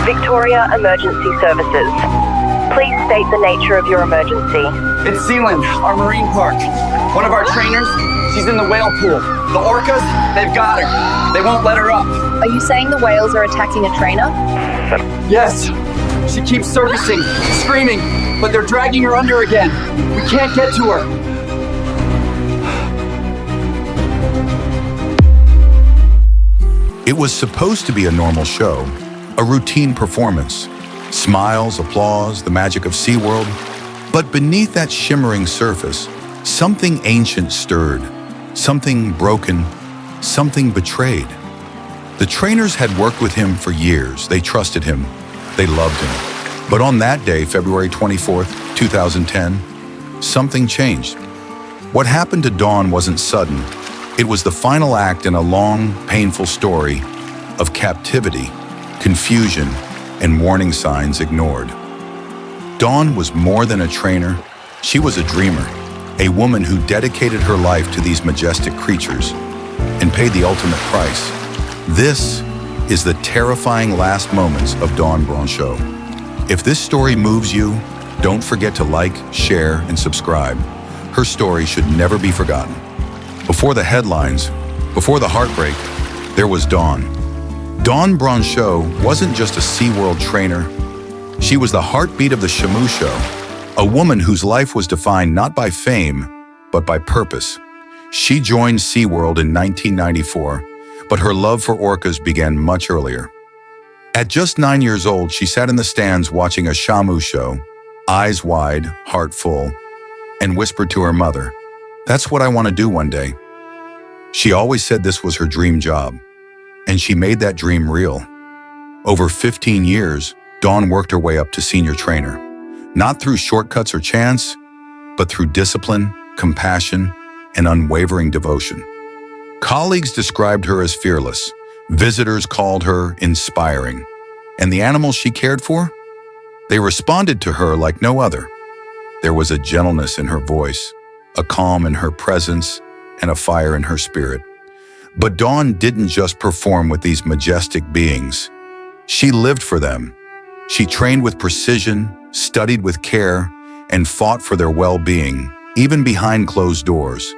Victoria Emergency Services. Please state the nature of your emergency. It's SeaWorld, our marine park. One of our trainers, she's in the whale pool. The orcas, they've got her. They won't let her up. Are you saying the whales are attacking a trainer? Yes. She keeps surfacing, screaming, but they're dragging her under again. We can't get to her. It was supposed to be a normal show, a routine performance. Smiles, applause, the magic of SeaWorld. But beneath that shimmering surface, something ancient stirred, something broken, something betrayed. The trainers had worked with him for years. They trusted him. They loved him. But on that day, February 24th, 2010, something changed. What happened to Dawn wasn't sudden. It was the final act in a long, painful story of captivity, confusion, and warning signs ignored. Dawn was more than a trainer. She was a dreamer, a woman who dedicated her life to these majestic creatures and paid the ultimate price. This is the terrifying last moments of Dawn Brancheau. If this story moves you, don't forget to like, share, and subscribe. Her story should never be forgotten. Before the headlines, before the heartbreak, there was Dawn. Dawn Brancheau wasn't just a SeaWorld trainer. She was the heartbeat of the Shamu Show, a woman whose life was defined not by fame, but by purpose. She joined SeaWorld in 1994, but her love for orcas began much earlier. At just 9 years old, she sat in the stands watching a Shamu show, eyes wide, heart full, and whispered to her mother, "That's what I want to do one day." She always said this was her dream job, and she made that dream real. Over 15 years, Dawn worked her way up to senior trainer, not through shortcuts or chance, but through discipline, compassion, and unwavering devotion. Colleagues described her as fearless. Visitors called her inspiring. And the animals she cared for? They responded to her like no other. There was a gentleness in her voice, a calm in her presence, and a fire in her spirit. But Dawn didn't just perform with these majestic beings. She lived for them. She trained with precision, studied with care, and fought for their well-being, even behind closed doors.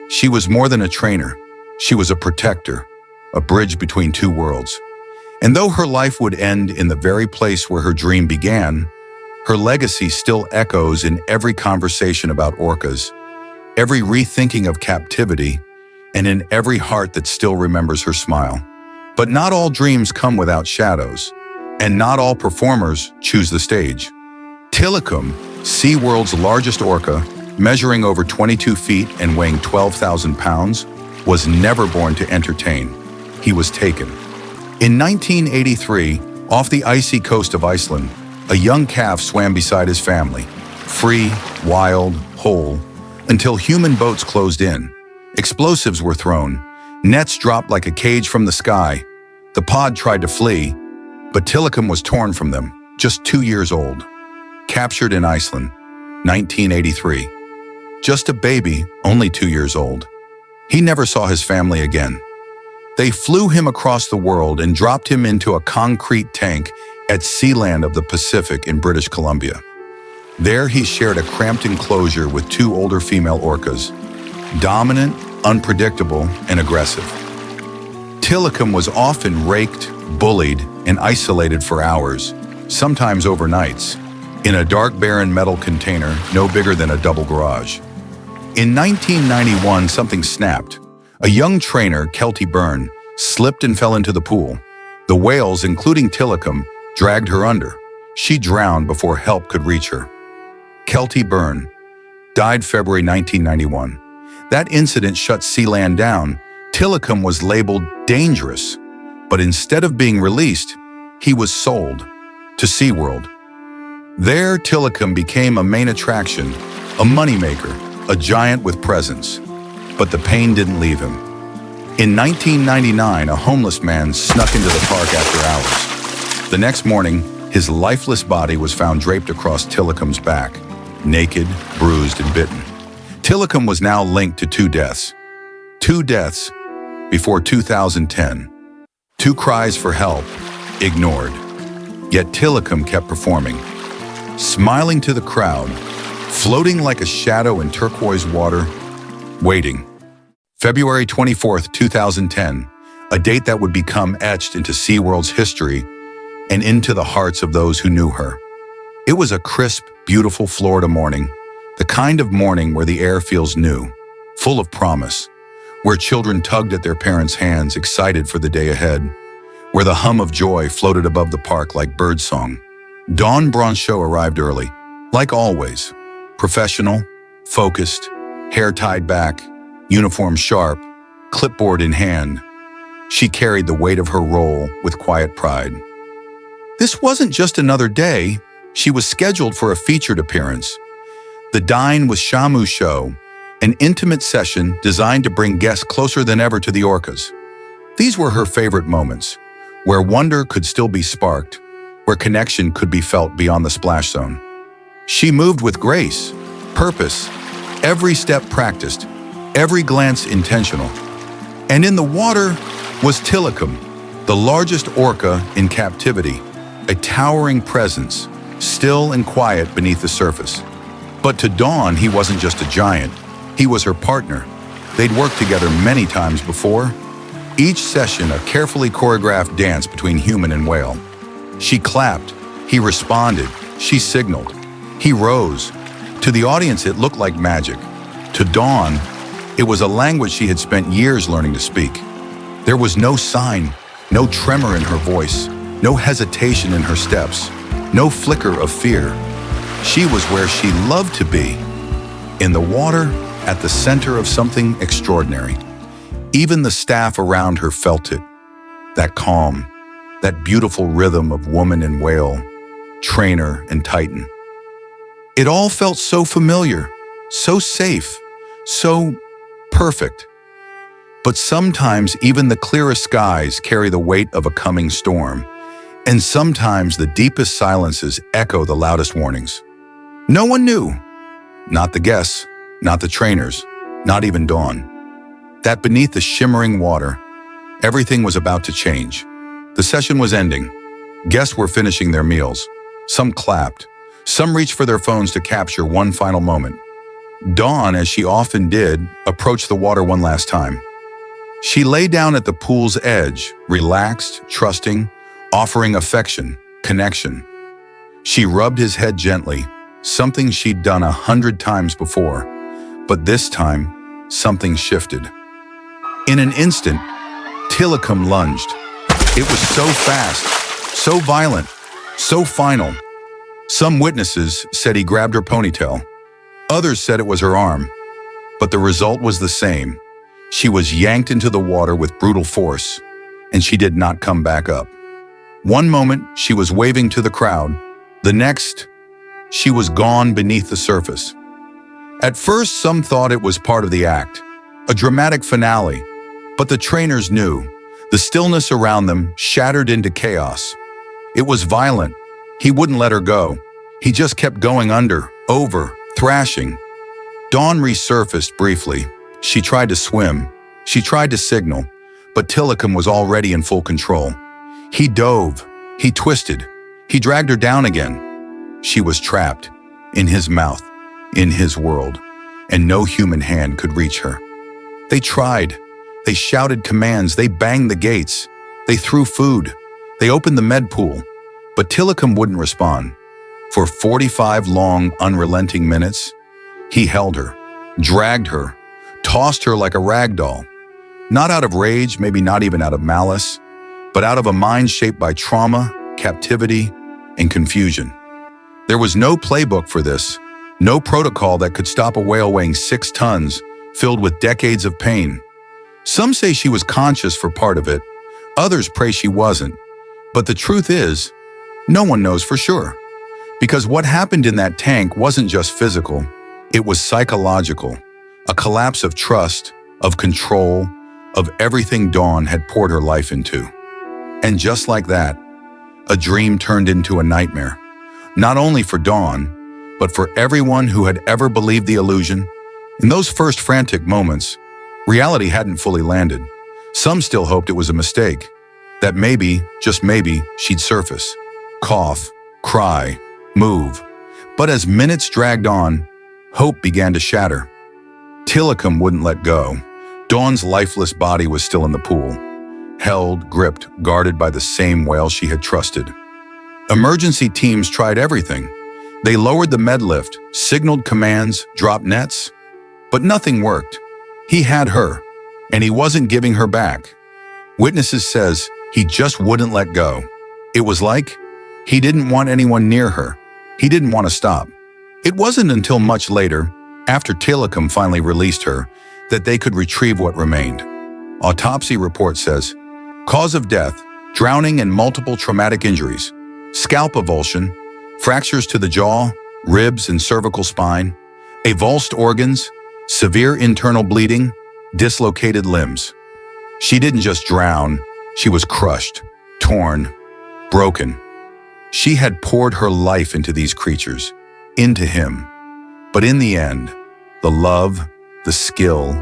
She was more than a trainer. She was a protector, a bridge between two worlds. And though her life would end in the very place where her dream began, her legacy still echoes in every conversation about orcas, every rethinking of captivity, and in every heart that still remembers her smile. But not all dreams come without shadows, and not all performers choose the stage. Tilikum, SeaWorld's largest orca, measuring over 22 feet and weighing 12,000 pounds, was never born to entertain. He was taken. In 1983, off the icy coast of Iceland, a young calf swam beside his family, free, wild, whole, until human boats closed in. Explosives were thrown, nets dropped like a cage from the sky. The pod tried to flee, but Tilikum was torn from them, just 2 years old. Captured in Iceland, 1983. Just a baby, only 2 years old. He never saw his family again. They flew him across the world and dropped him into a concrete tank at Sealand of the Pacific in British Columbia. There he shared a cramped enclosure with 2 older female orcas, dominant, unpredictable, and aggressive. Tilikum was often raked, bullied, and isolated for hours, sometimes overnights, in a dark, barren metal container no bigger than a double garage. In 1991, something snapped. A young trainer, Kelty Byrne, slipped and fell into the pool. The whales, including Tilikum, dragged her under. She drowned before help could reach her. Kelty Byrne died February 1991. That incident shut Sealand down. Tilikum was labeled dangerous, but instead of being released, he was sold to SeaWorld. There, Tilikum became a main attraction, a moneymaker, a giant with presence. But the pain didn't leave him. In 1999, a homeless man snuck into the park after hours. The next morning, his lifeless body was found draped across Tilikum's back, naked, bruised, and bitten. Tilikum was now linked to 2 deaths. 2 deaths before 2010. Two cries for help, ignored. Yet Tilikum kept performing, smiling to the crowd, floating like a shadow in turquoise water, waiting. February 24th, 2010, a date that would become etched into SeaWorld's history and into the hearts of those who knew her. It was a crisp, beautiful Florida morning, the kind of morning where the air feels new, full of promise, where children tugged at their parents' hands, excited for the day ahead, where the hum of joy floated above the park like birdsong. Dawn Brancheau arrived early, like always, professional, focused, hair tied back, uniform sharp, clipboard in hand. She carried the weight of her role with quiet pride. This wasn't just another day. She was scheduled for a featured appearance. The Dine with Shamu show, an intimate session designed to bring guests closer than ever to the orcas. These were her favorite moments, where wonder could still be sparked, where connection could be felt beyond the splash zone. She moved with grace, purpose, every step practiced, every glance intentional. And in the water was Tilikum, the largest orca in captivity, a towering presence, still and quiet beneath the surface. But to Dawn, he wasn't just a giant, he was her partner. They'd worked together many times before, each session a carefully choreographed dance between human and whale. She clapped, he responded, she signaled. He rose. To the audience, it looked like magic. To Dawn, it was a language she had spent years learning to speak. There was no sign, no tremor in her voice, no hesitation in her steps, no flicker of fear. She was where she loved to be, in the water, at the center of something extraordinary. Even the staff around her felt it, that calm, that beautiful rhythm of woman and whale, trainer and titan. It all felt so familiar, so safe, so perfect. But sometimes even the clearest skies carry the weight of a coming storm, and sometimes the deepest silences echo the loudest warnings. No one knew, not the guests, not the trainers, not even Dawn, that beneath the shimmering water, everything was about to change. The session was ending. Guests were finishing their meals. Some clapped. Some reached for their phones to capture one final moment. Dawn, as she often did, approached the water one last time. She lay down at the pool's edge, relaxed, trusting, offering affection, connection. She rubbed his head gently, something she'd done 100 times before. But this time, something shifted. In an instant, Tilikum lunged. It was so fast, so violent, so final. Some witnesses said he grabbed her ponytail. Others said it was her arm. But the result was the same. She was yanked into the water with brutal force, and she did not come back up. One moment, she was waving to the crowd. The next, she was gone beneath the surface. At first, some thought it was part of the act, a dramatic finale. But the trainers knew. The stillness around them shattered into chaos. It was violent. He wouldn't let her go. He just kept going under, over, thrashing. Dawn resurfaced briefly. She tried to swim. She tried to signal. But Tilikum was already in full control. He dove. He twisted. He dragged her down again. She was trapped. In his mouth. In his world. And no human hand could reach her. They tried. They shouted commands. They banged the gates. They threw food. They opened the med pool. But Tilikum wouldn't respond. For 45 long, unrelenting minutes, he held her, dragged her, tossed her like a rag doll. Not out of rage, maybe not even out of malice, but out of a mind shaped by trauma, captivity, and confusion. There was no playbook for this, no protocol that could stop a whale weighing 6 tons, filled with decades of pain. Some say she was conscious for part of it, others pray she wasn't. But the truth is, no one knows for sure. Because what happened in that tank wasn't just physical, it was psychological. A collapse of trust, of control, of everything Dawn had poured her life into. And just like that, a dream turned into a nightmare. Not only for Dawn, but for everyone who had ever believed the illusion. In those first frantic moments, reality hadn't fully landed. Some still hoped it was a mistake. that maybe, just maybe, she'd surface, cough, cry, move. But as minutes dragged on, hope began to shatter. Tilikum wouldn't let go. Dawn's lifeless body was still in the pool, held, gripped, guarded by the same whale she had trusted. Emergency teams tried everything. They lowered the med lift, signaled commands, dropped nets, but nothing worked. He had her, and he wasn't giving her back. Witnesses says he just wouldn't let go. It was like he didn't want anyone near her. He didn't want to stop. It wasn't until much later, after Tilikum finally released her, that they could retrieve what remained. Autopsy report says, cause of death, drowning and multiple traumatic injuries, scalp avulsion, fractures to the jaw, ribs and cervical spine, avulsed organs, severe internal bleeding, dislocated limbs. She didn't just drown, she was crushed, torn, broken. She had poured her life into these creatures, into him. But in the end, the love, the skill,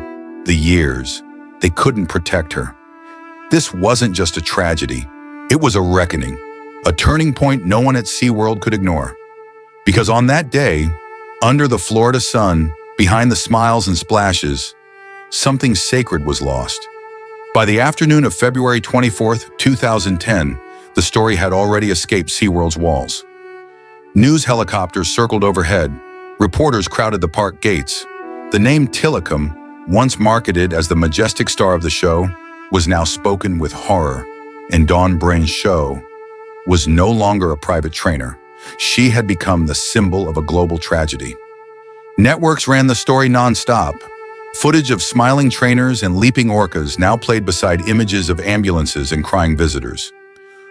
the years, they couldn't protect her. This wasn't just a tragedy, it was a reckoning, a turning point no one at SeaWorld could ignore. Because on that day, under the Florida sun, behind the smiles and splashes, something sacred was lost. By the afternoon of February 24th, 2010, the story had already escaped SeaWorld's walls. News helicopters circled overhead, reporters crowded the park gates. The name Tilikum, once marketed as the majestic star of the show, was now spoken with horror, and Dawn Brancheau was no longer a private trainer. She had become the symbol of a global tragedy. Networks ran the story non-stop. Footage of smiling trainers and leaping orcas now played beside images of ambulances and crying visitors.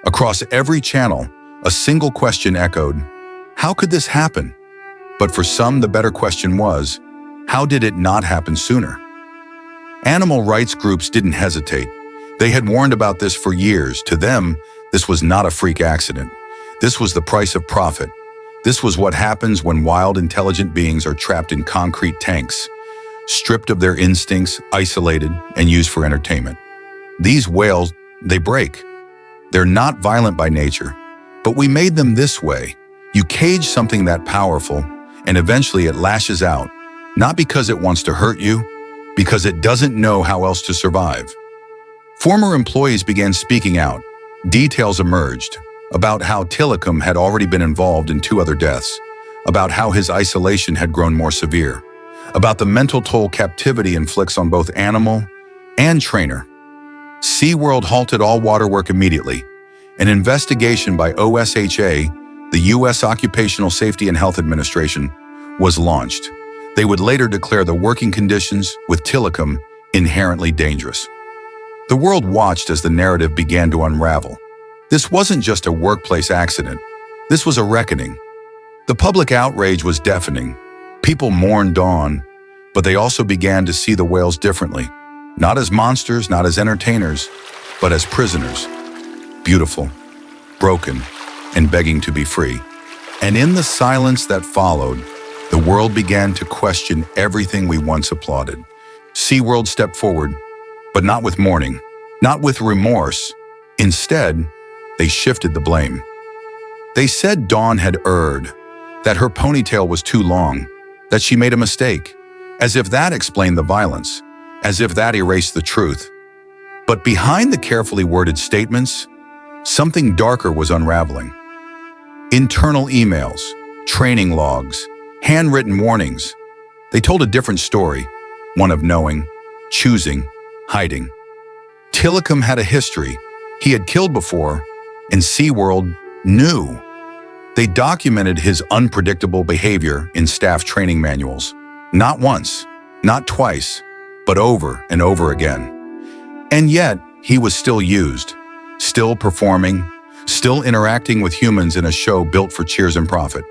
Across every channel, a single question echoed, how could this happen? But for some, the better question was, how did it not happen sooner? Animal rights groups didn't hesitate. They had warned about this for years. To them, this was not a freak accident. This was the price of profit. This was what happens when wild, intelligent beings are trapped in concrete tanks, stripped of their instincts, isolated, and used for entertainment. These whales, they break. They're not violent by nature, but we made them this way. You cage something that powerful, and eventually it lashes out, not because it wants to hurt you, because it doesn't know how else to survive. Former employees began speaking out. Details emerged about how Tilikum had already been involved in 2 other deaths, about how his isolation had grown more severe, about the mental toll captivity inflicts on both animal and trainer. SeaWorld halted all water work immediately. An investigation by OSHA, the U.S. Occupational Safety and Health Administration, was launched. They would later declare the working conditions with Tilikum inherently dangerous. The world watched as the narrative began to unravel. This wasn't just a workplace accident. This was a reckoning. The public outrage was deafening. People mourned Dawn, but they also began to see the whales differently. Not as monsters, not as entertainers, but as prisoners. Beautiful, broken, and begging to be free. And in the silence that followed, the world began to question everything we once applauded. SeaWorld stepped forward, but not with mourning, not with remorse. Instead, they shifted the blame. They said Dawn had erred, that her ponytail was too long, that she made a mistake, as if that explained the violence, as if that erased the truth. But behind the carefully worded statements, something darker was unraveling. Internal emails, training logs, handwritten warnings. They told a different story, one of knowing, choosing, hiding. Tilikum had a history. He had killed before, and SeaWorld knew. They documented his unpredictable behavior in staff training manuals. Not once, not twice, but over and over again. And yet, he was still used, still performing, still interacting with humans in a show built for cheers and profit.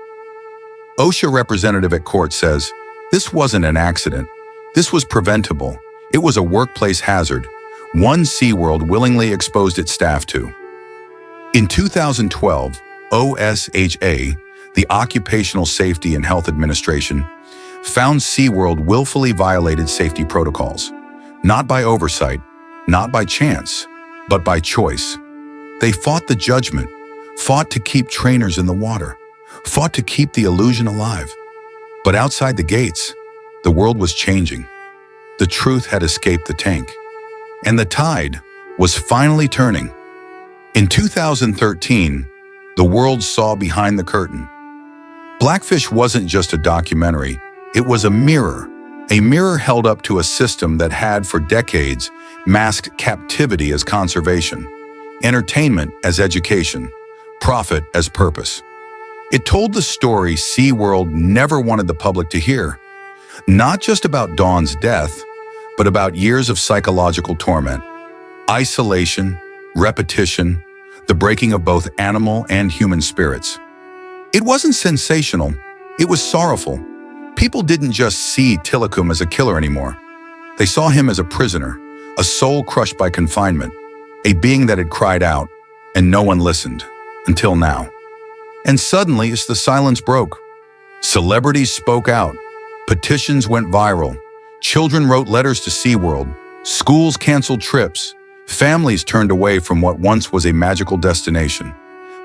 OSHA representative at court says, this wasn't an accident. This was preventable. It was a workplace hazard, one SeaWorld willingly exposed its staff to. In 2012, OSHA, the Occupational Safety and Health Administration, found SeaWorld willfully violated safety protocols, not by oversight, not by chance, but by choice. They fought the judgment, fought to keep trainers in the water, fought to keep the illusion alive. But outside the gates, the world was changing. The truth had escaped the tank, and the tide was finally turning. In 2013, the world saw behind the curtain. Blackfish wasn't just a documentary, it was a mirror held up to a system that had for decades masked captivity as conservation, entertainment as education, profit as purpose. It told the story SeaWorld never wanted the public to hear, not just about Dawn's death, but about years of psychological torment, isolation, repetition, the breaking of both animal and human spirits. It wasn't sensational, it was sorrowful. People didn't just see Tilikum as a killer anymore. They saw him as a prisoner, a soul crushed by confinement, a being that had cried out, and no one listened, until now. And suddenly, as the silence broke, celebrities spoke out, petitions went viral, children wrote letters to SeaWorld, schools canceled trips, families turned away from what once was a magical destination.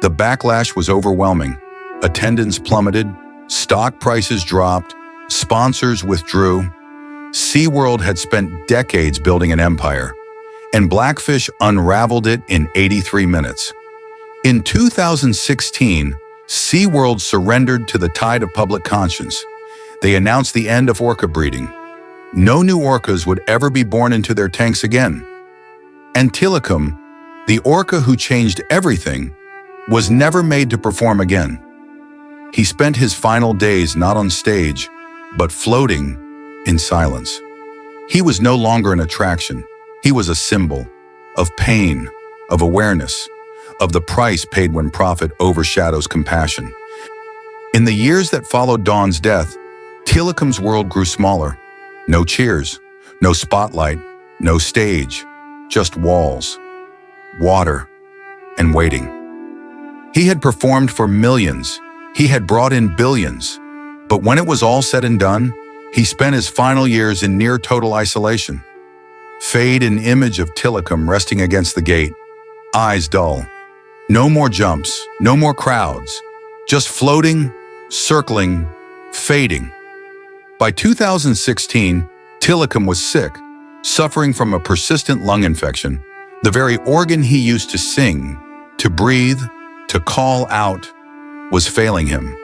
The backlash was overwhelming. Attendance plummeted, stock prices dropped, sponsors withdrew. SeaWorld had spent decades building an empire, and Blackfish unraveled it in 83 minutes. In 2016, SeaWorld surrendered to the tide of public conscience. They announced the end of orca breeding. No new orcas would ever be born into their tanks again. And Tilikum, the orca who changed everything, was never made to perform again. He spent his final days not on stage, but floating in silence. He was no longer an attraction. He was a symbol of pain, of awareness, of the price paid when profit overshadows compassion. In the years that followed Dawn's death, Tilikum's world grew smaller. No cheers, no spotlight, no stage, just walls, water, and waiting. He had performed for millions. He had brought in billions. But when it was all said and done, he spent his final years in near total isolation. Fade an image of Tilikum resting against the gate, eyes dull. No more jumps, no more crowds, just floating, circling, fading. By 2016, Tilikum was sick, suffering from a persistent lung infection. The very organ he used to sing, to breathe, to call out, was failing him.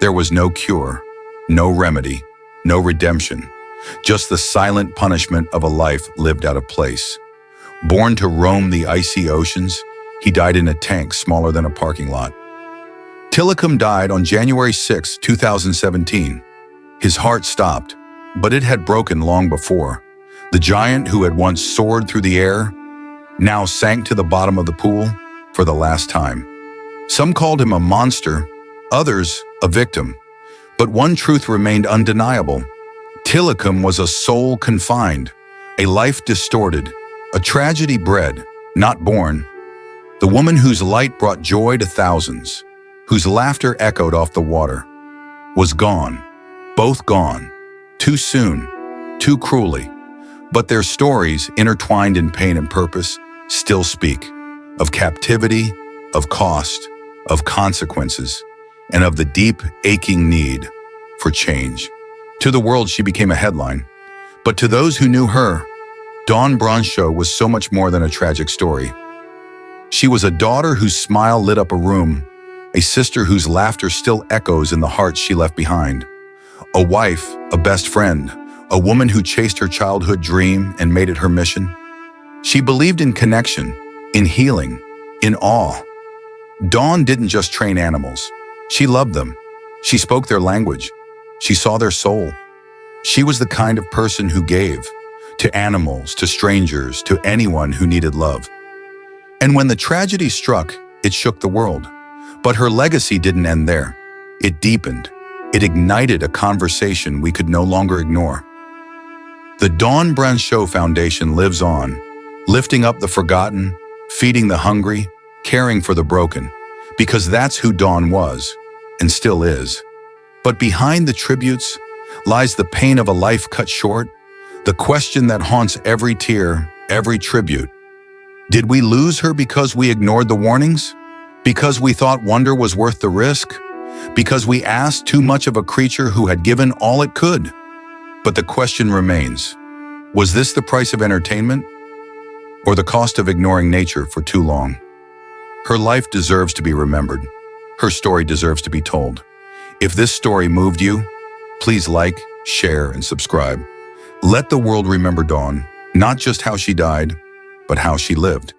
There was no cure, no remedy, no redemption, just the silent punishment of a life lived out of place. Born to roam the icy oceans, he died in a tank smaller than a parking lot. Tilikum died on January 6, 2017. His heart stopped, but it had broken long before. The giant who had once soared through the air now sank to the bottom of the pool for the last time. Some called him a monster, others a victim. But one truth remained undeniable. Tilikum was a soul confined, a life distorted, a tragedy bred, not born. The woman whose light brought joy to thousands, whose laughter echoed off the water, was gone, both gone, too soon, too cruelly. But their stories, intertwined in pain and purpose, still speak of captivity, of cost, of consequences, and of the deep, aching need for change. To the world, she became a headline. But to those who knew her, Dawn Brancheau was so much more than a tragic story. She was a daughter whose smile lit up a room, a sister whose laughter still echoes in the hearts she left behind, a wife, a best friend, a woman who chased her childhood dream and made it her mission. She believed in connection, in healing, in awe. Dawn didn't just train animals. She loved them. She spoke their language. She saw their soul. She was the kind of person who gave to animals, to strangers, to anyone who needed love. And when the tragedy struck, it shook the world. But her legacy didn't end there. It deepened. It ignited a conversation we could no longer ignore. The Dawn Brancheau Foundation lives on, lifting up the forgotten, feeding the hungry, caring for the broken, because that's who Dawn was, and still is. But behind the tributes lies the pain of a life cut short, the question that haunts every tear, every tribute. Did we lose her because we ignored the warnings? Because we thought wonder was worth the risk? Because we asked too much of a creature who had given all it could? But the question remains, was this the price of entertainment? Or the cost of ignoring nature for too long? Her life deserves to be remembered. Her story deserves to be told. If this story moved you, please like, share, and subscribe. Let the world remember Dawn, not just how she died, but how she lived.